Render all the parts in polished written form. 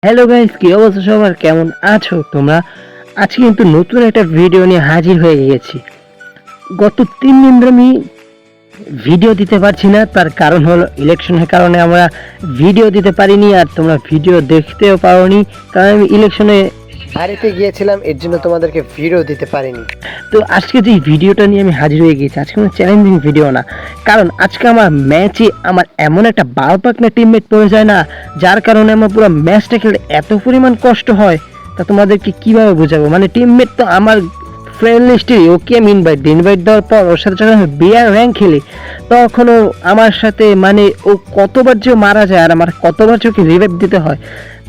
Hello guys, কি অবস্থা সবার? কেমন আছো তোমরা? আজকে কিন্তু নতুন একটা ভিডিও নিয়ে হাজির হয়ে গেছি। গত 3 দিন ধরে আমি ভিডিও দিতে পারছি না, তার কারণ হলো ইলেকশনের কারণে আমরা ভিডিও দিতে পারিনি, আর তোমরা ভিডিও দেখতেও পারোনি, কারণ আমি ইলেকশনে হারিতে গিয়েছিলাম, এর জন্য তোমাদেরকে ভিডিও দিতে পারিনি। তো আজকে যে ভিডিওটা নিয়ে আমি হাজির হয়ে গেছি, আজকে কোনো চ্যালেঞ্জিং ভিডিও না, কারণ আজকে আমার ম্যাচে আমার এমন একটা বালপাকনা টিমমেট পড়ে যায় না, যার কারণে আমার পুরো ম্যাচটা খেলতে এত পরিমাণ কষ্ট হয়, তা তোমাদেরকে কিভাবে বোঝাবো। মানে টিমমেট তো আমার ফ্রেন্ড লিস্টে, ওকে আমি ইনভাইট দেওয়ার পর ওর সাথে যখন আমি বিয়ার র্যাঙ্ক খেলি, তখনও আমার সাথে মানে ও কতবার যে মারা যায় আর আমার কতবার যে ওকে রিভাইভ দিতে হয়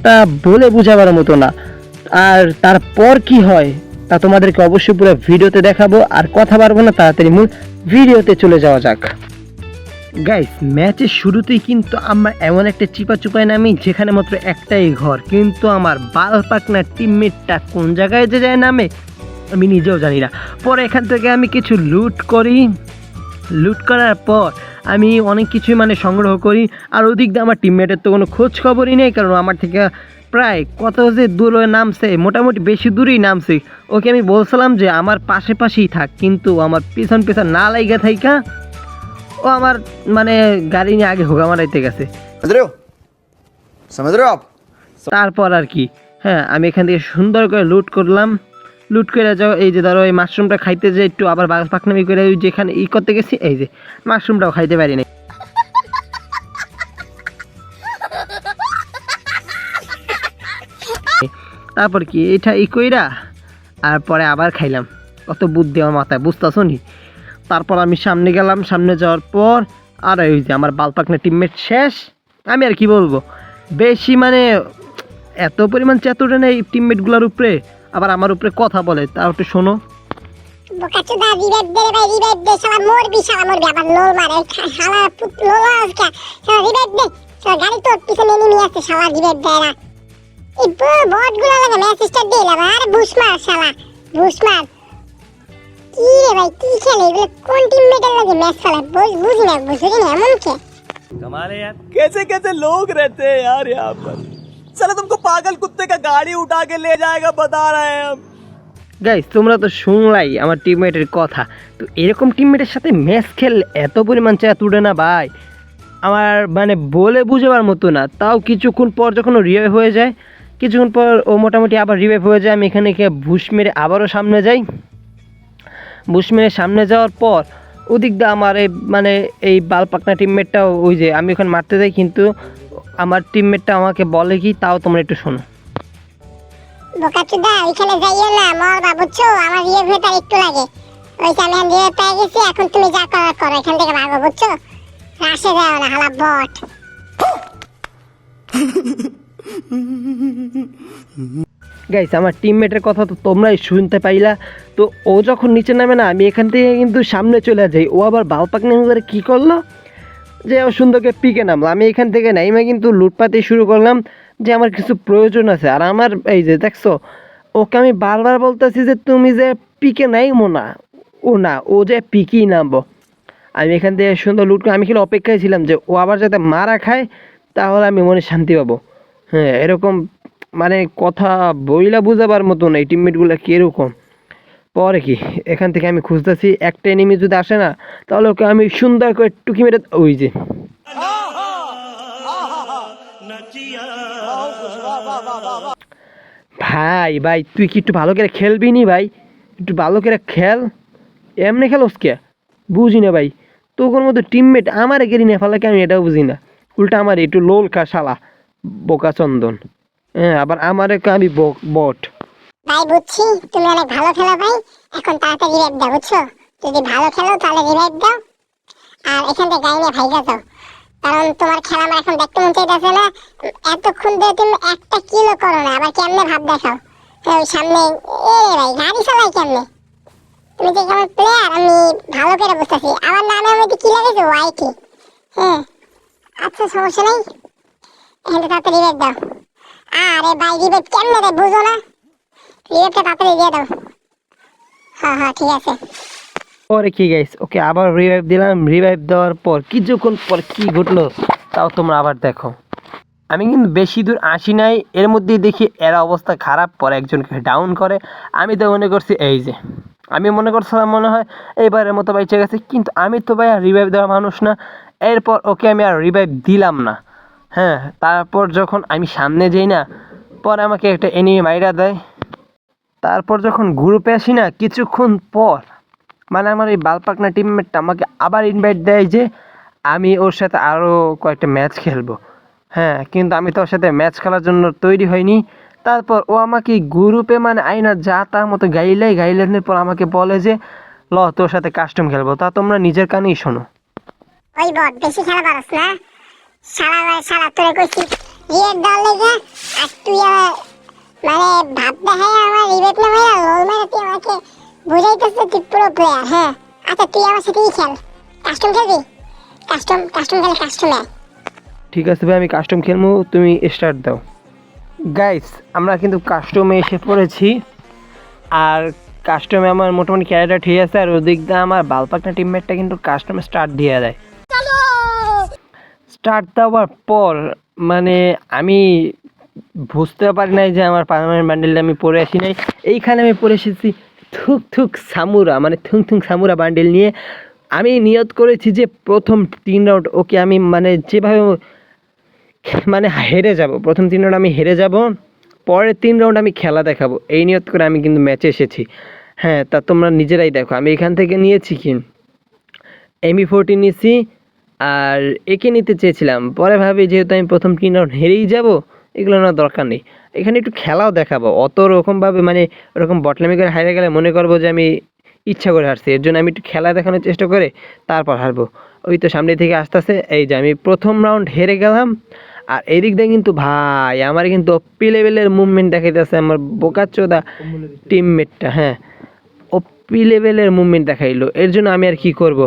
তা বলে বোঝাবার মতো না। আর তারপর কি হয় তা তোমাদেরকে অবশ্যই পুরো ভিডিওতে দেখাবো, আর কথা বাড়বো না, তাড়াতাড়ি মূল ভিডিওতে চলে যাওয়া যাক। গাইস, ম্যাচের শুরুতেই কিন্তু আমরা এমন একটা চিপা চুপায় নামি যেখানে মাত্র একটাই ঘর, কিন্তু আমার বালপাকনা টিমমেটটা কোন জায়গায় যে যায় নামে আমি নিজেও জানি না। পরে এখান থেকে আমি কিছু লুট করার পর আমি অনেক কিছুই মানে সংগ্রহ করি, আর ওদিক দিয়ে আমার টিমমেটের তো কোনো খোঁজ খবরই নেই, কারণ আমার থেকে প্রায় কত যে দূরে নামছে, মোটামুটি বেশি দূরেই নামছে। ওকে আমি বলছিলাম যে আমার পাশেই থাক, কিন্তু আমার পিছন না লাইগা থাইকা ও আমার মানে গাড়ি নিয়ে আগে হোগা মারাইতে গেছে। তারপর আর কি, হ্যাঁ, আমি এখান থেকে সুন্দর করে লুট করে যাও। এই যে ধরো এই মাশরুমটা খাইতে যে একটু আবার পাকনামি করে ওই যেখানে করতে গেছি, এই যে মাশরুমটাও খাইতে পারি না। তারপর কি এটা কইরা আর পরে আবার খাইলাম, কত বুদ্ধি আমার মাথায়, বুঝতেছো নি? তারপর আমি সামনে গেলাম, সামনে যাওয়ার পর আর ওই যে আমার বালপাকনা টিমমেট শেষ। আমি আর কি বলবো, বেশি মানে এত পরিমাণ চেতুরে নেই টিমমেটগুলোর উপরে, আবার আমার উপরে কথা বলে, তাও একটু শোনো। বোকাচোদা রিভাইভ দে রে ভাই, রিভাইভ দে, শালা মরবি আবার লোল মারে, শালা লোল আজকে, শালা রিভাইভ দে, শালা গাড়ি তোর পিছনে এনিমি আছে, শালা রিভাইভ দে না। এই বটগুলো লাগে ম্যাচ স্টার্ট দিলা আর বুশ মার, শালা বুশ মার। কি রে ভাই, কি খেলে এগুলো? কোন টিমমেটের লাগে ম্যাচ খেলে বুঝি না এমন কে? कमाल है यार, कैसे कैसे लोग रहते हैं यार यहाँ पर। साला तुमको पागल कुत्ते का गाड़ी उठा के ले जाएगा, बता रहे हैं हम। গাইস, তোমরা তো শুনলাই আমার টিমমেটের কথা, তো এরকম টিমমেটের সাথে ম্যাচ খেললে এত পরিমাণ চাপ উঠে না ভাই, আমার মানে বলে বুঝাবার মতো না। তাও কিছুক্ষণ পর যখন ও রিভাইভ হয়ে যায়, কিছুক্ষণ পর ও মোটামুটি আবার রিভাইভ হয়ে যায়, আমি এখানে বুশ মেরে আবারও সামনে যাই। বুশ মেরে সামনে যাওয়ার পর ওদিক দিয়ে আমার এই বালপাকনা টিমমেটটাও, ওই যে আমি ওখানে মারতে যাই, কিন্তু আমার টিমমেটটা আমাকে বলে কি, তাও তোমরা একটু শোনো। বোকাচোদা ওইখানে যাইও না, মরবা বুঝছো, আমার রিভাইভটা একটু লাগে। ওইটা আমি রিভাইভ পেয়ে গেছি, এখন তুমি যা করার করো, এখান থেকে ভাগো বুঝছো, রাশে যাও না, হালা বট। গাইস, আমার টিমমেটের কথা তো তোমরাই শুনতে পাইলা। তো ও যখন নিচে নামে না, আমি এখান থেকে কিন্তু সামনে চলে যাই। ও আবার বালপাকনা করে কী করলো যে ও সুন্দরকে পিকে নামলো, আমি এখান থেকে নাইমা কিন্তু লুটপাতি শুরু করলাম, যে আমার কিছু প্রয়োজন আছে। আর আমার এই যে দেখছো, ওকে আমি বারবার বলতেছি যে তুমি যে পিকে নাইমো না, ও যে পিকেই নামবো। আমি এখান থেকে সুন্দর লুট করে আমি খেলে অপেক্ষায় ছিলাম যে ও আবার যাতে মারা খায়, তাহলে আমি মনে শান্তি পাবো। হ্যাঁ, এরকম মানে কথা বইলা বুঝাবার মতো না এই টিমমেটগুলো কীরকম। পরে কি, এখান থেকে আমি খুঁজতেছি, একটা এনিমি যদি আসে না, তাহলে ওকে আমি সুন্দর করে টুকি মেরে, ওই যে ভাই তুই কি একটু ভালো করে খেলবি নি ভাই? একটু ভালো করে খেল, এমনি খেলোস কে? বুঝি না ভাই, তোর মতো টিমমেট আমার গেরি না ফেলাকে আমি এটাও বুঝি না। উল্টা আমার একটু লোল খা শালা বোকা চন্দন। হ্যাঁ, আবার আমার আমি বট। ভাই বুঝছি তুমি অনেক ভালো খেলো ভাই, এখন তাড়াতাড়ি রিভাইভ দাও বুঝছো, যদি ভালো খেলো তাহলে রিভাইভ দাও, আর এখান থেকে গাড়ি নিয়ে ভাইগা যাও, কারণ তোমার খেলা আমার এখন দেখতে মন চাইতেছে না। এতক্ষণ ধরে তুমি একটা কিলো করো না, আবার কেমনে ভাব দেখাও ওই সামনে। এ ভাই গাড়ি চালাই কেমনে? তুমি যে কেমন প্লেয়ার আমি ভালো করে বুঝতেছি। আমার নামের মধ্যে কি লাগাইছো? ওয়াইটি। হ্যাঁ আচ্ছা, সমস্যা নেই, এখান থেকে তাড়াতাড়ি রিভাইভ দাও। আরে ভাই রিভাইভ কেমনে রে, বুঝো না? রিভাইভটা তাড়াতাড়ি দিয়ে দাও। হ্যাঁ ঠিক আছে। পরে কি গাইস, ওকে আবার রিভাইভ দিলাম। রিভাইভ দেওয়ার পর কিছুক্ষণ পর কি ঘটলো তাও তোমরা আবার দেখো। আমি কিন্তু বেশি দূর আসি নাই, এর মধ্যেই দেখি এরা অবস্থা খারাপ, পরে একজনকে ডাউন করে। আমি তো মনে করছি এই যে, আমি মনে করছিলাম মনে হয় এইবারের মতো বেঁচে গেছে, কিন্তু আমি তো ভাই আর রিভাইভ দেওয়ার মানুষ না। এরপর ওকে আমি আর রিভাইভ দিলাম না। হ্যাঁ, তারপর যখন আমি সামনে যাই না, পরে আমাকে একটা এনিমি মাইরা দেয়। তারপর যখন গ্রুপে আসি না, কিছুক্ষণ পর মানে আমার এই বালপাকনা টিমমেটটা আমাকে আবার ইনভাইট দেয় যে আমি ওর সাথে আরও কয়েকটা ম্যাচ খেলবো। হ্যাঁ, কিন্তু আমি তো ওর সাথে ম্যাচ খেলার জন্য তৈরি হয়নি। তারপর ও আমাকে গ্রুপে মানে আইনা যা তার মতো গাইলাইনের পর আমাকে বলে যে ল তোর সাথে কাস্টম খেলবো। তা তোমরা নিজের কানেই শোনো। ওই বট বেশি খেলা পারস না, সারা তোরে কইছি রিয়েট দল লেগে, আর তুই মানে ভাব দেখাই আমার রিবেট না ভাইয়া লোল মেরে তুই আমাকে বুঝাইতেছিস তুই পুরো প্লেয়ার। হ্যাঁ আচ্ছা তুই আমার সাথেই খেল, কাস্টম খেলবি? কাস্টম খেলে কাস্টমে। ঠিক আছে ভাই, আমি কাস্টম খেলবো, তুমি স্টার্ট দাও। গাইস, আমরা কিন্তু কাস্টমে এসে পড়েছি। আর কাস্টমে আমার মোটামুটি ক্যারেক্টার ঠিক আছে, আর ওদিক দিয়ে আমার বালপাকনা টিমমেটটা কিন্তু কাস্টমে স্টার্ট দিয়ে দেয়। স্টার্ট দেওয়ার পর মানে আমি বুঝতে পারি নাই যে আমার পার্মানেন্ট বান্ডেলটা আমি পরে আসি নাই। এইখানে আমি পরে এসেছি থুক সামুরা, মানে থুং সামুরা বান্ডেল নিয়ে। আমি নিয়ত করেছি যে প্রথম 3 রাউন্ড ওকে আমি মানে যেভাবে মানে হেরে যাব, প্রথম 3 রাউন্ড আমি হেরে যাব, পরের 3 রাউন্ড আমি খেলা দেখাবো, এই নিয়ত করে আমি কিন্তু ম্যাচে এসেছি। হ্যাঁ, তা তোমরা নিজেরাই দেখো আমি এখান থেকে নিয়েছি কি এমই40 নিয়েছি, আর একে নিতে চেয়েছিলাম। পরে ভাবি যেহেতু আমি প্রথম 3 রাউন্ড হেরেই যাব, এগুলো না দরকার নেই, এখানে একটু খেলাও দেখাবো। অত রকমভাবে মানে ওরকম বটলামি করে হারে গেলে মনে করবো যে আমি ইচ্ছা করে হারছি। এর জন্য আমি একটু খেলা দেখানোর চেষ্টা করে তারপর হারবো। ওই তো সামনে থেকে আসতেছে, এই যে আমি প্রথম রাউন্ড হেরে গেলাম। আর এদিক দিয়ে কিন্তু ভাই আমার কিন্তু ওপি লেভেলের মুভমেন্ট দেখাইতেছে আমার বোকাচোদা টিমমেটটা। হ্যাঁ, ওপি লেভেলের মুভমেন্ট দেখাইলো, এর জন্য আমি আর কি করব,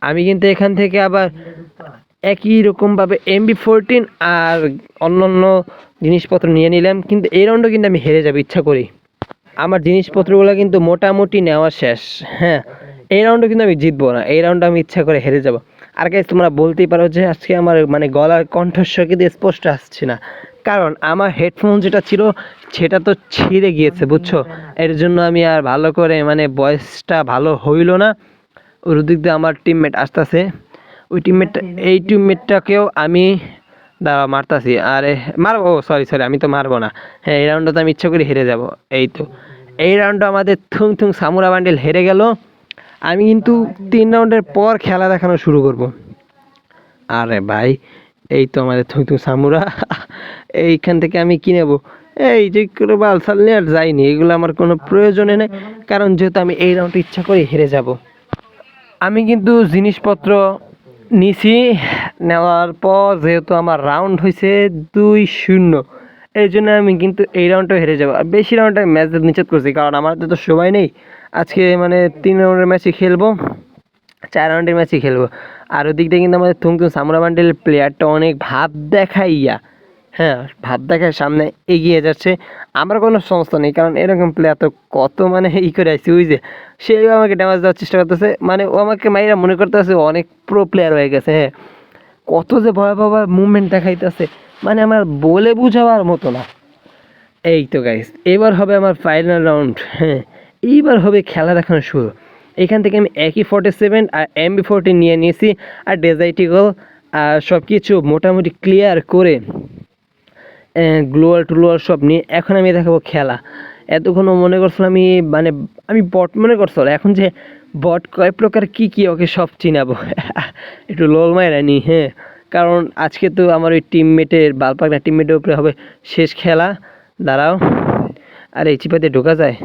আমি কিন্তু এখান থেকে আবার একই রকমভাবে MB14 আর অন্য জিনিসপত্র নিয়ে নিলাম। কিন্তু এই রাউন্ডও কিন্তু আমি হেরে যাব ইচ্ছা করি, আমার জিনিসপত্রগুলো কিন্তু মোটামুটি নেওয়া শেষ। হ্যাঁ, এই রাউন্ডও কিন্তু আমি জিতবো না, এই রাউন্ডে আমি ইচ্ছা করে হেরে যাব। আর গাইস, তোমরা বলতেই পারো যে আজকে আমার মানে গলার কণ্ঠস্বর কিন্তু স্পষ্ট আসছে না, কারণ আমার হেডফোন যেটা ছিল সেটা তো ছিঁড়ে গিয়েছে, বুঝছো। এর জন্য আমি আর ভালো করে মানে ভয়েসটা ভালো হইলো না। ওর দিক দিয়ে আমার টিমমেট আসতেছে, ওই এই টিমমেটটাকেও আমি দাঁড়া মারতাছি। আরে মারবো, সরি আমি তো মারবো না। হ্যাঁ, এই রাউন্ডটা তো আমি ইচ্ছা করে হেরে যাব। এই তো এই রাউন্ডটা আমাদের থুং সামুরা বান্ডেল হেরে গেল। আমি কিন্তু 3 রাউন্ডের পর খেলা দেখানো শুরু করব। আরে ভাই, এই তো আমাদের থুং সামুরা। এইখান থেকে আমি কি নেবো? এই যে করে বালসাল নিয়ে আর যাইনি, এগুলো আমার কোনো প্রয়োজনে নেই, কারণ যেহেতু আমি এই রাউন্ডে ইচ্ছা করে হেরে যাব। আমি কিন্তু জিনিসপত্র নিছি, নেওয়ার পর যেহেতু আমার রাউন্ড হয়েছে 2-0, এই জন্য আমি কিন্তু এই রাউন্ডটা হেরে যাবো। আর বেশি রাউন্ডে ম্যাচ নিষেধ করছি, কারণ আমার তো সময় নেই আজকে, মানে 3 রাউন্ডের ম্যাচই খেলবো, 4 রাউন্ডের ম্যাচই খেলবো। আর ওদিক দিয়ে কিন্তু আমাদের থুং সামুরা বান্ডেল প্লেয়ারটা অনেক ভাব দেখাইয়া, হ্যাঁ ভাব দেখায় সামনে এগিয়ে যাচ্ছে। আমার কোনো সমস্যা নেই, কারণ এরকম প্লেয়ার তো কত মানে করে আসছে। ওই যে সে আমাকে ড্যামেজ দেওয়ার চেষ্টা করতেছে, মানে ও আমাকে মাইরা মনে করতেছে অনেক প্রো প্লেয়ার হয়ে গেছে। হ্যাঁ, কত যে ভয়াবহ মুভমেন্ট দেখাইতেছে, মানে আমার বলে বুঝাবার মতো না। এই তো গাইস, এবার হবে আমার ফাইনাল রাউন্ড। হ্যাঁ, এইবার হবে খেলা দেখানো শুরু। এখান থেকে আমি একই 47 আর MB14 নিয়ে নিয়েছি, আর ডেজার্টিগল আর সব কিছু মোটামুটি ক্লিয়ার করে গ্লোয়াল সব নিয়ে এখন আমি দেখাবো খেলা। এতক্ষণও মনে করছিলাম আমি বট মনে করছিল, এখন যে বট কয় প্রকার কি ওকে সব চিনাবো। একটু লোল মায়েরা নি। হ্যাঁ, কারণ আজকে তো আমার ওই বালপাকনা টিমমেটের উপরে হবে শেষ খেলা। দাঁড়াও, আর এই চিপা দিয়ে ঢোকা যায়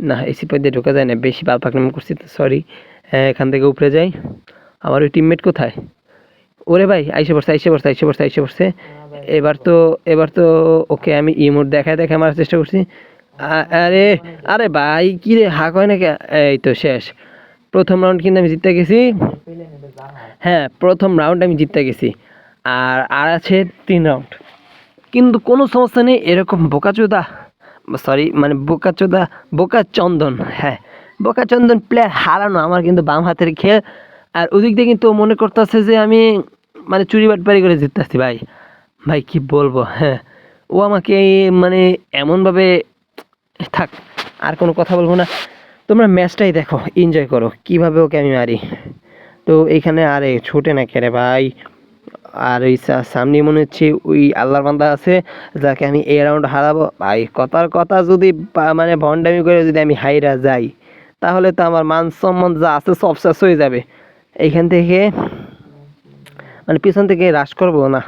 না, এই চিপা দিয়ে ঢোকা যায় না, বেশি বালপাকনামি করছি তো সরি। হ্যাঁ, এখান থেকে উপরে যাই। আমার ওই টিমমেট কোথায়? ওরে ভাই, আইসে পড়ছে। এবার তো ওকে আমি ইমোট দেখায় মারার চেষ্টা করছি। আরে ভাই, কি রে হাক হয় নাকি? এই তো শেষ। প্রথম রাউন্ড কিন্তু আমি জিততে গেছি। হ্যাঁ, প্রথম রাউন্ড আমি জিততে গেছি, আর আছে 3 রাউন্ড। কিন্তু কোনো সমস্যা নেই, এরকম বোকাচন্দন, হ্যাঁ বোকাচন্দন প্লেয়ার হারানো আমার কিন্তু বাম হাতের খেল। আর ওদিক দিয়ে কিন্তু মনে করতেছে যে আমি মানে চুরি বাটপারি করে জিততেছি। ভাই ভাই কি বলবো, হ্যাঁ ও আমাকে মানে এমনভাবে, থাক আর কোনো কথা বলবো না, তোমরা ম্যাচটাই দেখো, এনজয় করো কিভাবে ওকে আমি মারি। তো এইখানে আরে ছোটে না কেরে ভাই, আর ওই সামনে মনে হচ্ছে ওই আল্লাহর বান্দা আছে যাকে আমি এই রাউন্ড হারাবো ভাই। কথার কথা যদি মানে ভন্ডামি করে যদি আমি হাইরা যাই তাহলে তো আমার মান সম্মান যা আছে সব শেষ হয়ে যাবে। এইখান থেকে মানে পিছন থেকে রাশ করবো না,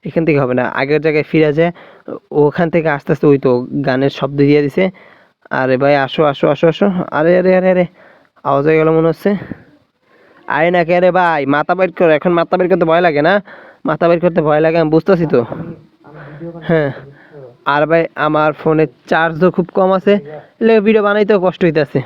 এখান থেকে হবে না, আগের জায়গায় ফিরে যায়। ওখান থেকে আস্তে আস্তে ওই তো গানের শব্দ দিয়ে দিছে। আরে ভাই আসো আসো আসো আসো, আরে আরে আরে আরে আওয়াজ হয়ে গেল মনে হচ্ছে। আরে না কে রে ভাই, মাথা বের করো, এখন মাথা বের করতে ভয় লাগে না? মাথা বের করতে ভয় লাগে আমি বুঝতেছি তো। হ্যাঁ আর ভাই আমার ফোনের চার্জও খুব কম আছে, এলে ভিডিও বানাইতেও কষ্ট হইতেছে।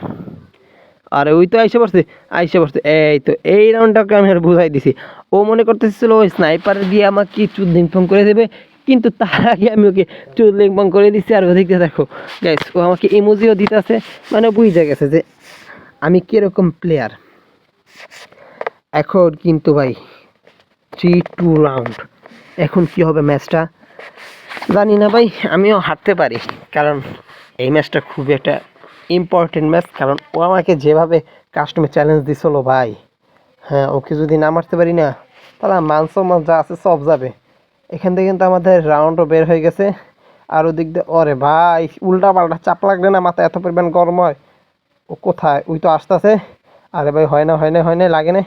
আরে ওই তো আইসে পড়ছে, আইসে পড়ছে, এই তো এই রাউন্ডটাকে আমি আর বুঝাই দিছি। ও মনে করতেছিল ওই স্নাইপার দিয়ে আমাকে চুদলিং ফং করে দেবে, কিন্তু তার আগে আমি ওকে চুদলিং ফং করে দিচ্ছি। আর ওদিকে দেখো গাইস, ও আমাকে ইমোজিও দিতেছে, মানে বুঝে গেছে যে আমি কিরকম প্লেয়ার। এখন কিন্তু ভাই 3-2 রাউন্ড, এখন কি হবে ম্যাচটা জানি না ভাই, আমিও হারতে পারি, কারণ এই ম্যাচটা খুবই একটা ইম্পর্টেন্ট ম্যাচ। কারণ ও আমাকে যেভাবে কাস্টমে চ্যালেঞ্জ দিছিল ভাই, হ্যাঁ ওকে যদি না মারতে পারি না তাহলে মান সম্মান যা আছে সব যাবে। এখান থেকে কিন্তু আমাদের রাউন্ডও বের হয়ে গেছে। আর ওদিক দিয়ে ওরে ভাই উল্টা পাল্টা চাপ লাগলে না মাথা এত পরিমাণ গরম হয়। ও কোথায়, ওই তো আসতেছে। আরে ভাই হয় না হয় না হয় না, লাগে না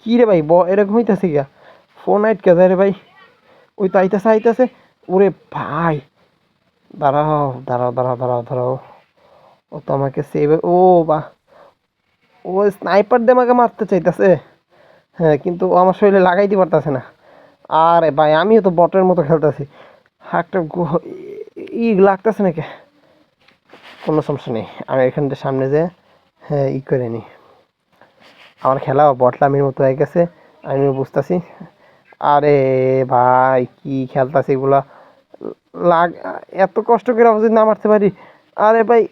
কি রে ভাই, এরকম হইতেছে গিয়া ফোন আইট কে যায় রে ভাই। ওই তো আইতেছে আইতেছে, ওরে ভাই দাঁড়াও দাঁড়াও দাঁড়াও দাঁড়াও দাঁড়াও, ও তো আমাকে সেভ, ও বা ও স্নাইপার দিয়ে আমাকে মারতে চাইতেছে। হ্যাঁ কিন্তু ও আমার শরীরে লাগাইতে পারতেছে না। আরে ভাই আমিও তো বটের মতো খেলতেছি, একটা লাগতেছে নাকি, কোনো সমস্যা নেই, আমি এখান থেকে সামনে যে হ্যাঁ করে নিই। আমার খেলা বটলামির মতো হয়ে গেছে, আমিও বুঝতেছি। আরে ভাই কি খেলতেছি এগুলা, লাগ এত কষ্ট করে যদি না মারতে পারি। আরে ভাই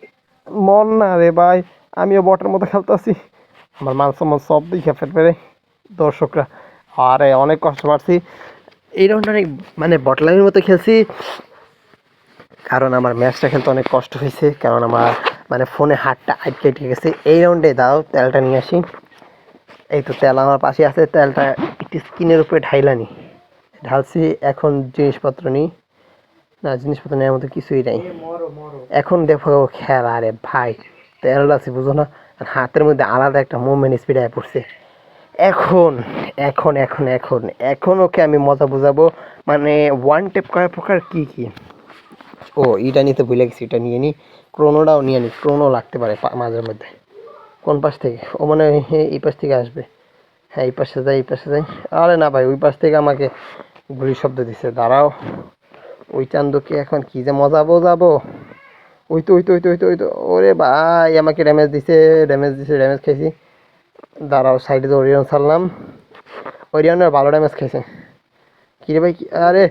মন না রে ভাই, আমিও বটের মতো খেলতেছি, আমার মান সম্মান সব দিকে ফেট পেরে দর্শকরা। আরে অনেক কষ্ট পাচ্ছি এই রাউন্ড, অনেক মানে বটলামির মতো খেলছি, কারণ আমার ম্যাচটা খেলতে অনেক কষ্ট হয়েছে, কারণ আমার মানে ফোনে হাতটা আটকে গেছে। এই রাউন্ডে দাও তেলটা নিয়ে আসি, এই তো তেল আমার পাশে আছে, তেলটা একটু স্কিনের উপরে ঢাইলানি, ঢালছি। এখন জিনিসপত্র নিই, না জিনিসপত্র নেওয়ার মতো কিছুই নাই। এখন দেখো খেলা, আরে ভাই তেল আছে বুঝো না, হাতের মধ্যে আলাদা একটা মুভমেন্ট স্পিড আয় পড়ছে। এখন এখন এখন এখন এখন ওকে আমি মজা বুঝাবো, মানে ওয়ান টেপ করার প্রকার কি কি। ও এটা নিতে ভুলে গেছি, এটা নিয়ে নিই, ক্রোনোটাও নিয়ে নিই, ক্রোনো লাগতে পারে মাঝের মধ্যে। কোন পাশ থেকে, ও মনে হয় এই পাশ থেকে আসবে, হ্যাঁ এই পাশে যাই এই পাশে যাই। আরে না ভাই ওই পাশ থেকে আমাকে গুলির শব্দ দিছে, দাঁড়াও ওই চান্দকে এখন কি যে মজা বোঝাবো। ওই তো ওই তো ওই তো ওই তো ওই তো, ওরে ভাই আমাকে ড্যামেজ দিছে ড্যামেজ দিছে, ড্যামেজ খেয়েছি। দাঁড়াও সাইডে তো ওরিয়ন ছাড়লাম, ওরিয়নের ভালো ড্যামেজ খেয়েছে। কি রে ভাই আরে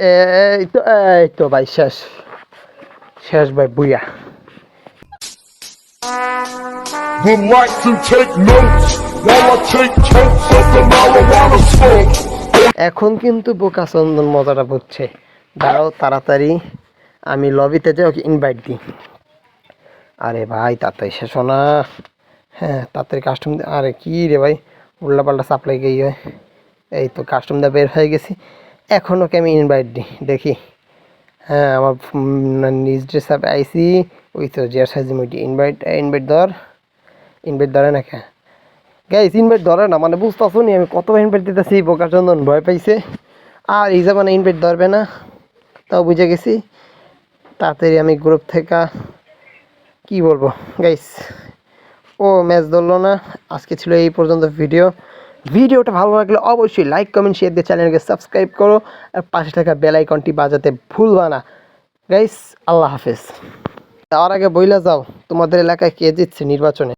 এই তো ভাই শেষ শেষ ভাই বুইয়া। Would like to take notes while I take totes of the marijuana smoke. এখন কিন্তু বোকা চন্দন মজাটা বুঝছে। দাঁড়াও তাড়াতাড়ি আমি লবিতে যাই, ওকে ইনভাইট দিই। আরে ভাই তাড়াতাড়ি শেষ না, হ্যাঁ তাড়াতাড়ি কাস্টম, আরে কি রে ভাই উল্টা পাল্টা সাপ্লাই গিয়ে হয়। এই তো কাস্টম দা বের হয়ে গেছি, এখন ওকে আমি ইনভাইট দিই দেখি। হ্যাঁ আমার নিজ ড্রেস আপে আইসি, ওই তো জিয়ার সাইজি মুইটি ইনভাইট ইনভাইট ধরে না কে গাইস, ইনভাইট ধরে না, মানে বুঝতেছো নি আমি কত ইনভাইট দিতেছি, বোকা চন্দন ভয় পাইছে। আর এই জামানে ইনভাইট ধরবে না, তাও বুঝে গেছি। তাড়াতাড়ি আমি গ্রুপ থেকে কি বলবো গাইস, ও ম্যাচ ধরলো না। আজকে ছিল এই পর্যন্ত ভিডিওটা ভালো লাগলে অবশ্যই লাইক কমেন্ট শেয়ার দিয়ে চ্যানেলকে সাবস্ক্রাইব করো, আর পাশে থাকা বেল আইকনটি বাজাতে ভুলবা না গাইস। আল্লাহ হাফেজ। তার আগে বইলা যাও তোমাদের এলাকায় কে জিতছে নির্বাচনে।